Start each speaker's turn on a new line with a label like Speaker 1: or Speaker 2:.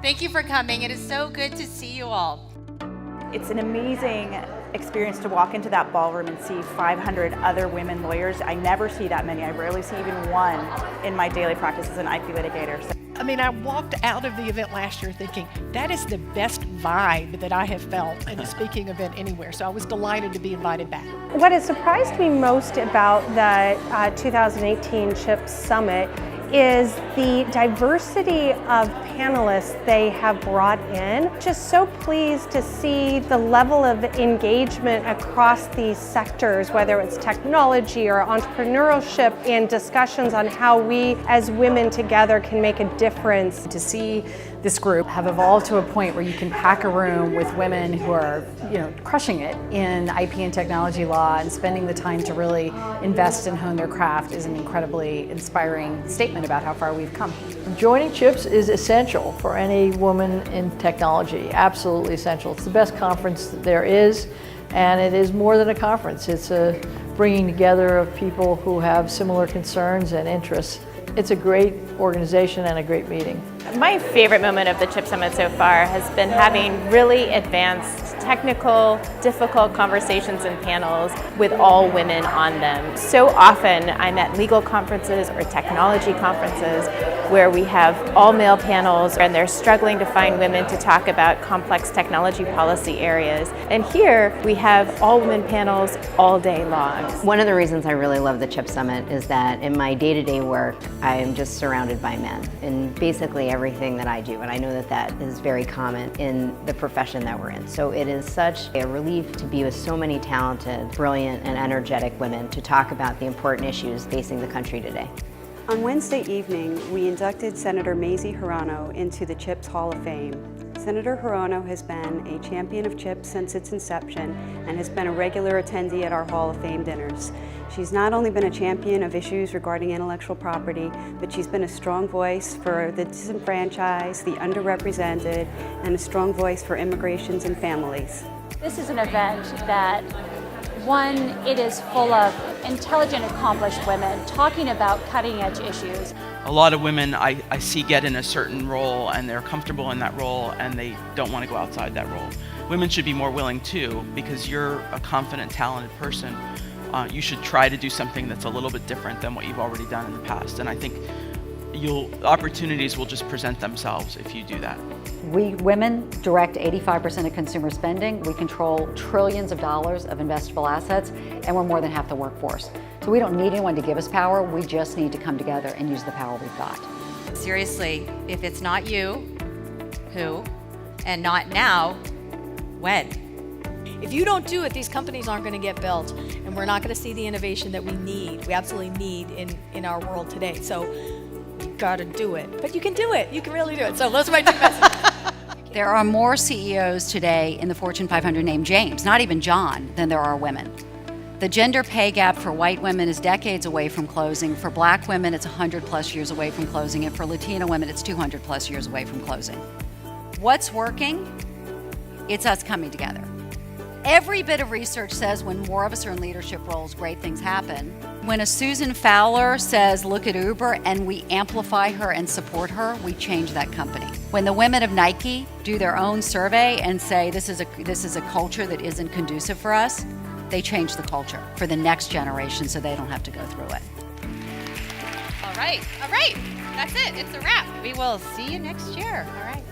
Speaker 1: Thank you for coming. It is so good to see you all.
Speaker 2: It's an amazing experience to walk into that ballroom and see 500 other women lawyers. I never see that many. I rarely see even one in my daily practice as an IP litigator.
Speaker 3: I mean, I walked out of the event last year thinking, that is the best vibe that I have felt at a speaking event anywhere. So I was delighted to be invited back.
Speaker 4: What has surprised me most about the 2018 ChIPs Summit is the diversity of panelists they have brought in. Just so pleased to see the level of engagement across these sectors, whether it's technology or entrepreneurship, and discussions on how we as women together can make a difference.
Speaker 5: To see this group have evolved to a point where you can pack a room with women who are, crushing it in IP and technology law and spending the time to really invest and hone their craft is an incredibly inspiring statement about how far we've come.
Speaker 6: Joining ChIPs is essential for any woman in technology, absolutely essential. It's the best conference that there is, and it is more than a conference. It's a bringing together of people who have similar concerns and interests. It's a great organization and a great meeting.
Speaker 7: My favorite moment of the ChIPs Summit so far has been having really advanced, technical, difficult conversations and panels with all women on them. So often I'm at legal conferences or technology conferences where we have all male panels and they're struggling to find women to talk about complex technology policy areas. And here we have all women panels all day long.
Speaker 8: One of the reasons I really love the ChIPs Summit is that in my day-to-day work, I am just surrounded by men in basically everything that I do. And I know that that is very common in the profession that we're in. So it is such a relief to be with so many talented, brilliant, and energetic women to talk about the important issues facing the country today.
Speaker 9: On Wednesday evening, we inducted Senator Mazie Hirono into the ChIPs Hall of Fame. Senator Hirono has been a champion of ChIPs since its inception and has been a regular attendee at our Hall of Fame dinners. She's not only been a champion of issues regarding intellectual property, but she's been a strong voice for the disenfranchised, the underrepresented, and a strong voice for immigrations and families.
Speaker 10: This is an event that, one, it is full of intelligent, accomplished women talking about cutting-edge issues.
Speaker 11: A lot of women I see get in a certain role and they're comfortable in that role and they don't want to go outside that role. Women should be more willing too, because you're a confident, talented person. You should try to do something that's a little bit different than what you've already done in the past. And I think opportunities will just present themselves if you do that.
Speaker 12: We women direct 85% of consumer spending. We control trillions of dollars of investable assets, and we're more than half the workforce. So we don't need anyone to give us power. We just need to come together and use the power we've got.
Speaker 1: Seriously, if it's not you, who? And not now, when?
Speaker 13: If you don't do it, these companies aren't going to get built, and we're not going to see the innovation that we absolutely need in our world today. So you got to do it. But you can do it. You can really do it. So those are my two messages.
Speaker 12: There are more CEOs today in the Fortune 500 named James, not even John, than there are women. The gender pay gap for white women is decades away from closing. For black women, it's 100 plus years away from closing. And for Latina women, it's 200 plus years away from closing. What's working? It's us coming together. Every bit of research says when more of us are in leadership roles, great things happen. When a Susan Fowler says, look at Uber, and we amplify her and support her, we change that company. When the women of Nike do their own survey and say this is a culture that isn't conducive for us, they change the culture for the next generation so they don't have to go through it.
Speaker 1: All right. That's it. It's a wrap. We will see you next year. All right.